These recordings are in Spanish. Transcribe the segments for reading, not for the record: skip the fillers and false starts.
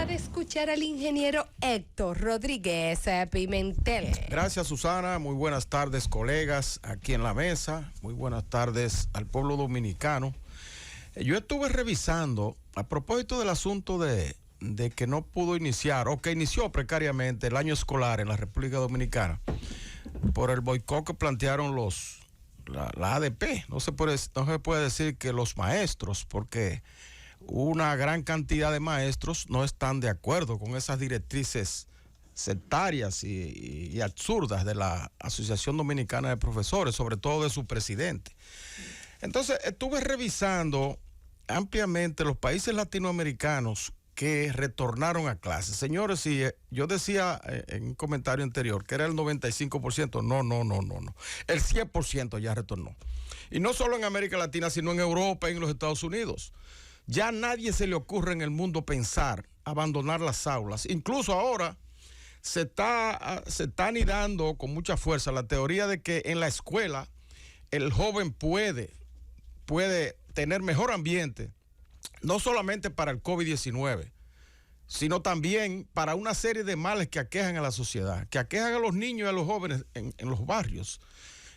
de escuchar al ingeniero Héctor Rodríguez Pimentel. Gracias, Susana. Muy buenas tardes, colegas, aquí en la mesa. Muy buenas tardes al pueblo dominicano. Yo estuve revisando, a propósito del asunto de que no pudo iniciar, o que inició precariamente el año escolar en la República Dominicana, por el boicot que plantearon la ADP. No se puede decir que los maestros, porque una gran cantidad de maestros no están de acuerdo con esas directrices sectarias y absurdas de la Asociación Dominicana de Profesores, sobre todo de su presidente. Entonces, estuve revisando ampliamente los países latinoamericanos que retornaron a clases. Señores, y yo decía en un comentario anterior que era el 95%, no. El 100% ya retornó. Y no solo en América Latina, sino en Europa y en los Estados Unidos. Ya a nadie se le ocurre en el mundo pensar abandonar las aulas. Incluso ahora se está anidando con mucha fuerza la teoría de que en la escuela el joven puede tener mejor ambiente, no solamente para el COVID-19, sino también para una serie de males que aquejan a la sociedad, que aquejan a los niños y a los jóvenes en los barrios.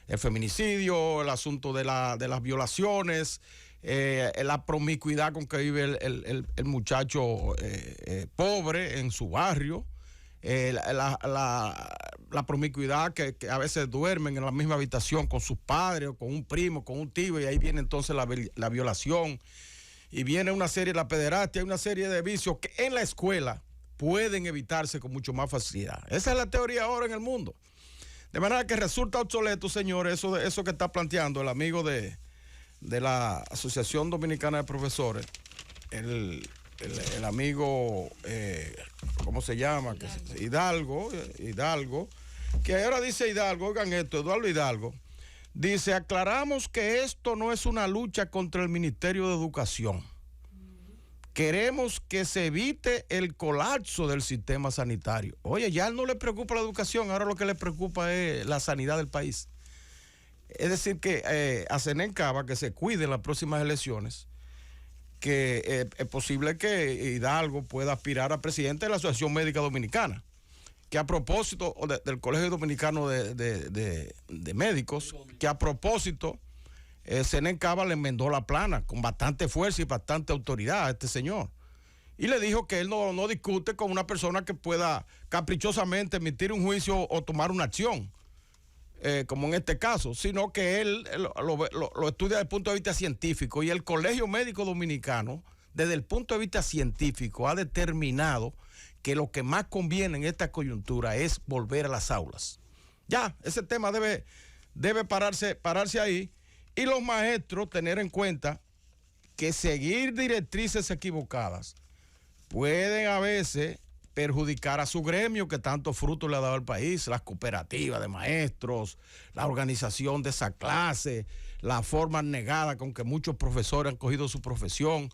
El feminicidio, el asunto de las violaciones, la promiscuidad con que vive el muchacho pobre en su barrio, la promiscuidad que a veces duermen en la misma habitación con sus padres o con un primo, con un tío, y ahí viene entonces la violación, y viene una serie, la pederastia, una serie de vicios que en la escuela pueden evitarse con mucho más facilidad. Esa es la teoría ahora en el mundo. De manera que resulta obsoleto, señores, eso que está planteando el amigo de la Asociación Dominicana de Profesores, el amigo, ¿cómo se llama? Hidalgo, que ahora dice Hidalgo, oigan esto, Eduardo Hidalgo, dice: aclaramos que esto no es una lucha contra el Ministerio de Educación. Queremos que se evite el colapso del sistema sanitario. Oye, ya no le preocupa la educación, ahora lo que le preocupa es la sanidad del país. Es decir, que a Zenén Cava que se cuide en las próximas elecciones, que es posible que Hidalgo pueda aspirar a presidente de la Asociación Médica Dominicana, que a propósito del Colegio Dominicano de Médicos, que a propósito Zenén Cava le enmendó la plana con bastante fuerza y bastante autoridad a este señor. Y le dijo que él no discute con una persona que pueda caprichosamente emitir un juicio o tomar una acción, como en este caso, sino que él lo estudia desde el punto de vista científico. Y el Colegio Médico Dominicano, desde el punto de vista científico, ha determinado que lo que más conviene en esta coyuntura es volver a las aulas. Ya, ese tema debe pararse ahí. Y los maestros tener en cuenta que seguir directrices equivocadas pueden a veces perjudicar a su gremio que tanto fruto le ha dado al país, las cooperativas de maestros, la organización de esa clase, la forma negada con que muchos profesores han cogido su profesión,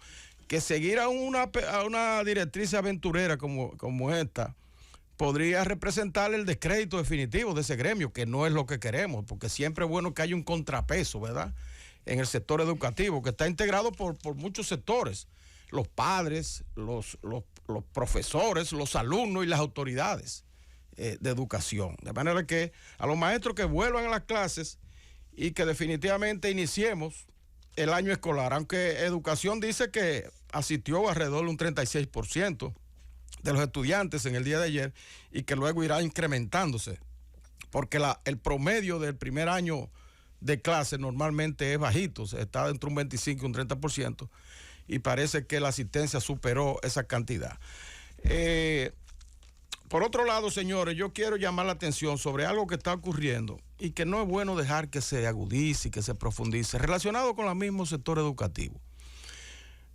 que seguir a una directriz aventurera como esta podría representar el descrédito definitivo de ese gremio, que no es lo que queremos, porque siempre es bueno que haya un contrapeso, ¿verdad?, en el sector educativo, que está integrado por muchos sectores: los padres, los profesores, los alumnos y las autoridades de educación. De manera que a los maestros que vuelvan a las clases y que definitivamente iniciemos el año escolar, aunque Educación dice que asistió alrededor de un 36% de los estudiantes en el día de ayer, y que luego irá incrementándose, porque el promedio del primer año de clase normalmente es bajito, está entre un 25 y un 30%, y parece que la asistencia superó esa cantidad. Por otro lado, señores, yo quiero llamar la atención sobre algo que está ocurriendo y que no es bueno dejar que se agudice y que se profundice, relacionado con el mismo sector educativo.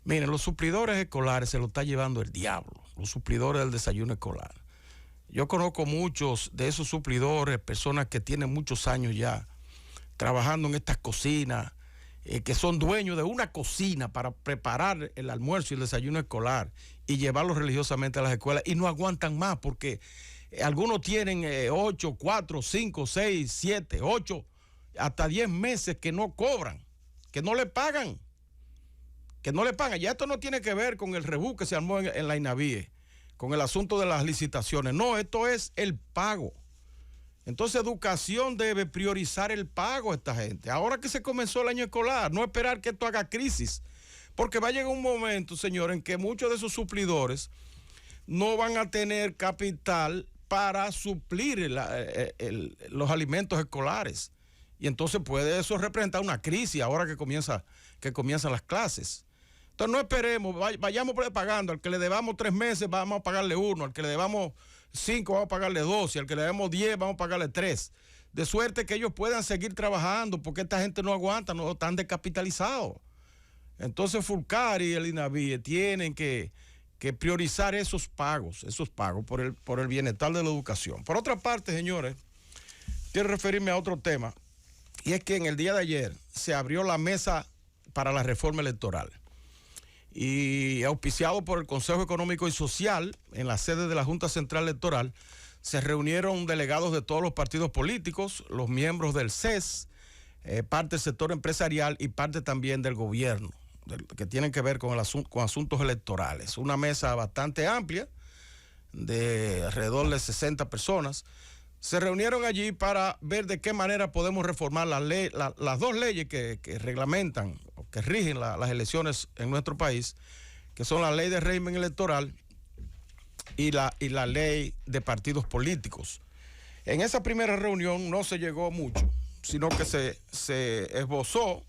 Miren, los suplidores escolares se lo está llevando el diablo, los suplidores del desayuno escolar. Yo conozco muchos de esos suplidores, personas que tienen muchos años ya trabajando en estas cocinas, que son dueños de una cocina para preparar el almuerzo y el desayuno escolar y llevarlo religiosamente a las escuelas, y no aguantan más porque algunos tienen 8, 4, 5, 6, 7, 8, hasta 10 meses que no cobran, que no le pagan. Ya esto no tiene que ver con el rebú que se armó en la INAVIE, con el asunto de las licitaciones. No, esto es el pago. Entonces, educación debe priorizar el pago a esta gente. Ahora que se comenzó el año escolar, no esperar que esto haga crisis, porque va a llegar un momento, señor, en que muchos de esos suplidores no van a tener capital para suplir los alimentos escolares. Y entonces puede eso representar una crisis ahora que comienzan las clases. Entonces no esperemos, vayamos pagando. Al que le debamos 3 meses vamos a pagarle 1, al que le debamos 5 vamos a pagarle 2, y al que le debamos 10 vamos a pagarle 3. De suerte que ellos puedan seguir trabajando, porque esta gente no aguanta, no están descapitalizados. Entonces Fulcar y el INAVIE tienen que priorizar esos pagos por el bienestar de la educación. Por otra parte, señores, quiero referirme a otro tema, y es que en el día de ayer se abrió la mesa para la reforma electoral, y auspiciado por el Consejo Económico y Social, en la sede de la Junta Central Electoral, se reunieron delegados de todos los partidos políticos, los miembros del CES, parte del sector empresarial y parte también del gobierno, que tienen que ver con asuntos electorales. Una mesa bastante amplia, de alrededor de 60 personas, se reunieron allí para ver de qué manera podemos reformar las 2 leyes que reglamentan o que rigen las elecciones en nuestro país, que son la ley de régimen electoral y la ley de partidos políticos. En esa primera reunión no se llegó mucho, sino que se esbozó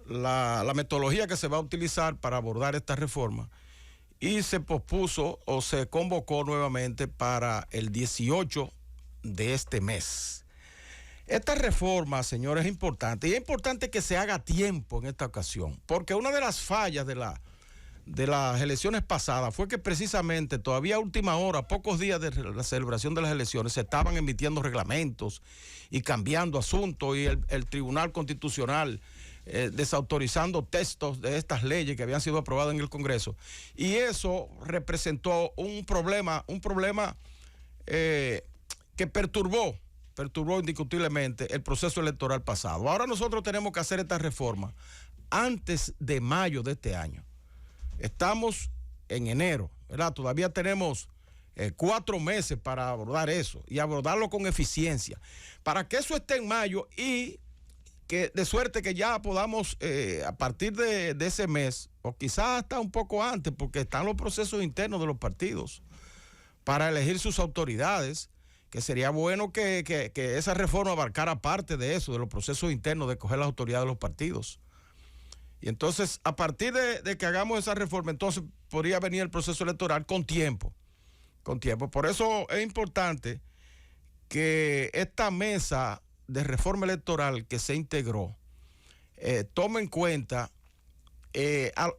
la metodología que se va a utilizar para abordar esta reforma, y se pospuso o se convocó nuevamente para el 18 de este mes. Esta reforma, señores, es importante, y es importante que se haga a tiempo en esta ocasión, porque una de las fallas de las elecciones pasadas fue que precisamente todavía a última hora, pocos días de la celebración de las elecciones, se estaban emitiendo reglamentos y cambiando asuntos, y el Tribunal Constitucional desautorizando textos de estas leyes que habían sido aprobadas en el Congreso, y eso representó un problema que perturbó indiscutiblemente el proceso electoral pasado. Ahora nosotros tenemos que hacer esta reforma antes de mayo de este año. Estamos en enero, ¿verdad? Todavía tenemos 4 meses para abordar eso, y abordarlo con eficiencia, para que eso esté en mayo, y que de suerte que ya podamos a partir de ese mes, o quizás hasta un poco antes, porque están los procesos internos de los partidos para elegir sus autoridades, que sería bueno que esa reforma abarcara parte de eso, de los procesos internos de escoger las autoridades de los partidos. Y entonces, a partir de que hagamos esa reforma, entonces podría venir el proceso electoral con tiempo. Por eso es importante que esta mesa de reforma electoral que se integró tome en cuenta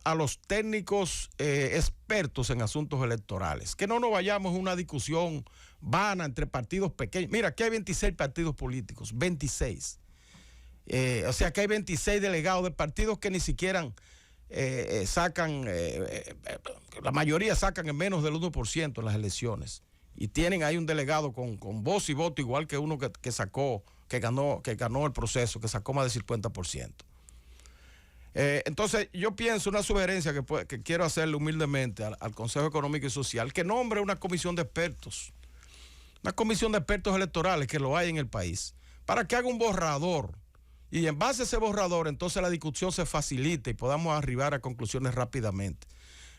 a los técnicos expertos en asuntos electorales, que no nos vayamos a una discusión vana entre partidos pequeños. Mira, aquí hay 26 partidos políticos, 26. O sea que hay 26 delegados de partidos que ni siquiera sacan, la mayoría sacan en menos del 1% en las elecciones, y tienen ahí un delegado con voz y voto igual que uno que ganó el proceso, que sacó más del 50%. Entonces yo pienso, una sugerencia que quiero hacerle humildemente al Consejo Económico y Social, que nombre una comisión de expertos electorales, que lo hay en el país, para que haga un borrador, y en base a ese borrador entonces la discusión se facilite y podamos arribar a conclusiones rápidamente.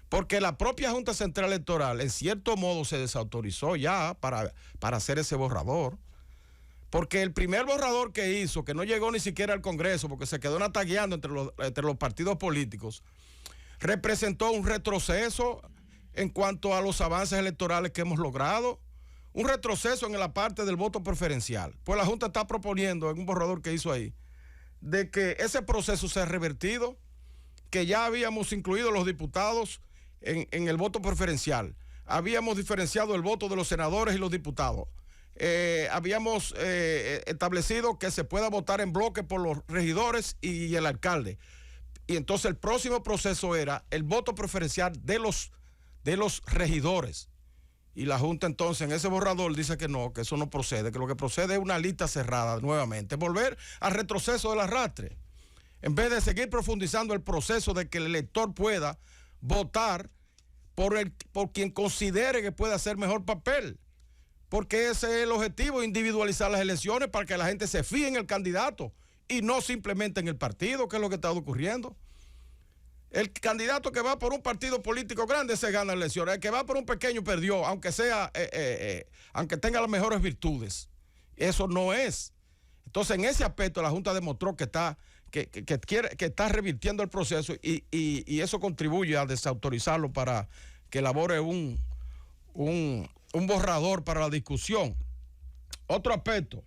Porque la propia Junta Central Electoral en cierto modo se desautorizó ya para hacer ese borrador, porque el primer borrador que hizo, que no llegó ni siquiera al Congreso, porque se quedó natagueando entre los partidos políticos, representó un retroceso en cuanto a los avances electorales que hemos logrado, un retroceso en la parte del voto preferencial. Pues la Junta está proponiendo en un borrador que hizo ahí, de que ese proceso sea revertido, que ya habíamos incluido los diputados en el voto preferencial, habíamos diferenciado el voto de los senadores y los diputados, habíamos establecido que se pueda votar en bloque por los regidores y el alcalde, y entonces el próximo proceso era el voto preferencial de los regidores. Y la Junta entonces en ese borrador dice que no, que eso no procede, que lo que procede es una lista cerrada nuevamente, volver al retroceso del arrastre, en vez de seguir profundizando el proceso de que el elector pueda votar por quien considere que puede hacer mejor papel. Porque ese es el objetivo, individualizar las elecciones para que la gente se fíe en el candidato y no simplemente en el partido, que es lo que está ocurriendo. El candidato que va por un partido político grande se gana las elecciones. El que va por un pequeño perdió, aunque tenga las mejores virtudes. Eso no es. Entonces, en ese aspecto, la Junta demostró que está revirtiendo el proceso y eso contribuye a desautorizarlo para que elabore un borrador para la discusión. Otro aspecto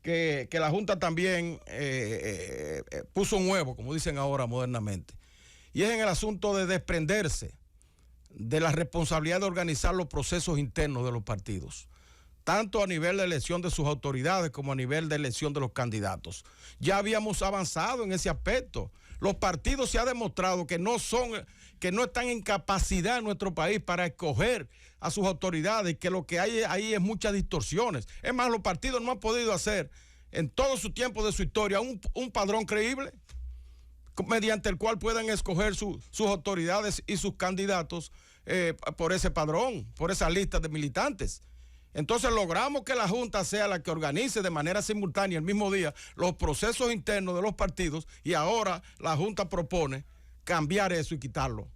que la Junta también puso un huevo, como dicen ahora modernamente, y es en el asunto de desprenderse de la responsabilidad de organizar los procesos internos de los partidos, tanto a nivel de elección de sus autoridades como a nivel de elección de los candidatos. Ya habíamos avanzado en ese aspecto. Los partidos se ha demostrado que no están en capacidad en nuestro país para escoger a sus autoridades, que lo que hay ahí es muchas distorsiones. Es más, los partidos no han podido hacer en todo su tiempo de su historia un padrón creíble mediante el cual puedan escoger sus autoridades y sus candidatos por ese padrón, por esa lista de militantes. Entonces logramos que la Junta sea la que organice de manera simultánea el mismo día los procesos internos de los partidos y ahora la Junta propone cambiar eso y quitarlo.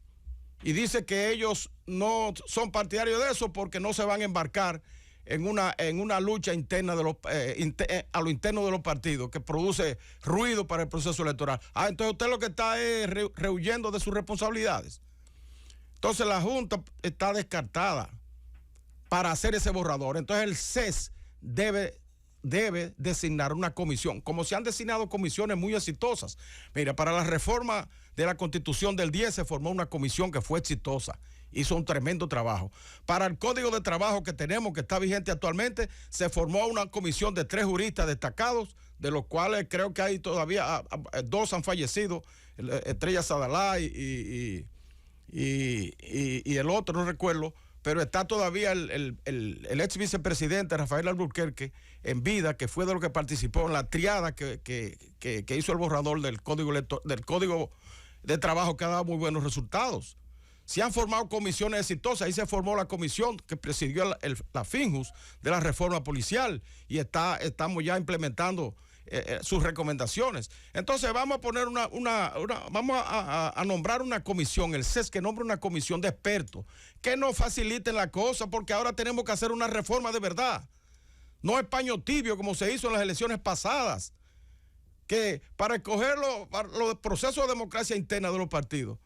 Y dice que ellos no son partidarios de eso porque no se van a embarcar en una lucha interna a lo interno de los partidos que produce ruido para el proceso electoral. Entonces usted lo que está es rehuyendo de sus responsabilidades. Entonces la Junta está descartada para hacer ese borrador. Entonces el CES debe designar una comisión, como se han designado comisiones muy exitosas. Mira, para la reforma de la Constitución del 10 se formó una comisión que fue exitosa, hizo un tremendo trabajo. Para el Código de Trabajo que tenemos, que está vigente actualmente, se formó una comisión de 3 juristas destacados, de los cuales creo que hay todavía 2 han fallecido, Estrella Sadalá y el otro, no recuerdo, pero está todavía el ex vicepresidente Rafael Alburquerque en vida, que fue de los que participó en la triada que hizo el borrador del Código de Trabajo, que ha dado muy buenos resultados. Se han formado comisiones exitosas. Ahí se formó la comisión que presidió la FINJUS de la reforma policial y estamos ya implementando sus recomendaciones. Entonces vamos a poner vamos a nombrar una comisión, el CES, que nombre una comisión de expertos que nos faciliten la cosa, porque ahora tenemos que hacer una reforma de verdad. No es paño tibio como se hizo en las elecciones pasadas, que para escoger los procesos de democracia interna de los partidos,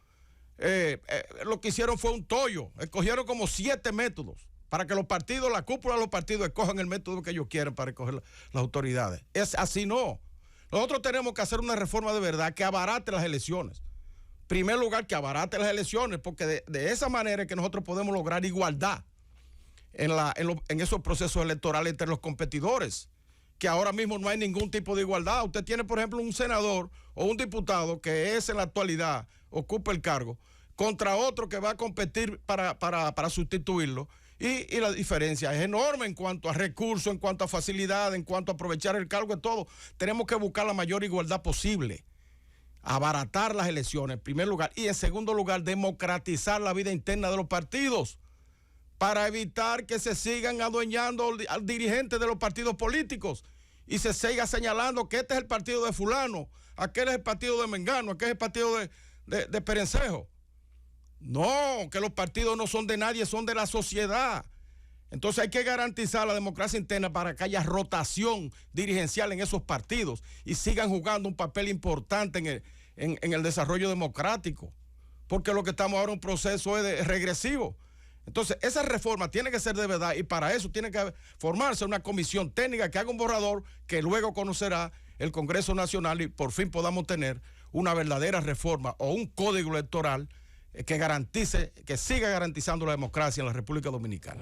lo que hicieron fue un tollo. Escogieron como 7 métodos para que los partidos, la cúpula de los partidos, escojan el método que ellos quieren para escoger las autoridades. Es así, no. Nosotros tenemos que hacer una reforma de verdad que abarate las elecciones. En primer lugar, que abarate las elecciones, porque de esa manera es que nosotros podemos lograr igualdad en esos procesos electorales entre los competidores, que ahora mismo no hay ningún tipo de igualdad. Usted tiene, por ejemplo, un senador o un diputado que en la actualidad ocupa el cargo contra otro que va a competir para sustituirlo. Y la diferencia es enorme en cuanto a recursos, en cuanto a facilidad, en cuanto a aprovechar el cargo, de todo. Tenemos que buscar la mayor igualdad posible, abaratar las elecciones en primer lugar y en segundo lugar democratizar la vida interna de los partidos para evitar que se sigan adueñando al dirigente de los partidos políticos y se siga señalando que este es el partido de fulano, aquel es el partido de Mengano, aquel es el partido de Perencejo. No, que los partidos no son de nadie, son de la sociedad. Entonces hay que garantizar la democracia interna para que haya rotación dirigencial en esos partidos y sigan jugando un papel importante en el desarrollo democrático, porque lo que estamos ahora en un proceso es regresivo. Entonces esa reforma tiene que ser de verdad y para eso tiene que formarse una comisión técnica que haga un borrador que luego conocerá el Congreso Nacional y por fin podamos tener una verdadera reforma o un código electoral que garantice, que siga garantizando la democracia en la República Dominicana.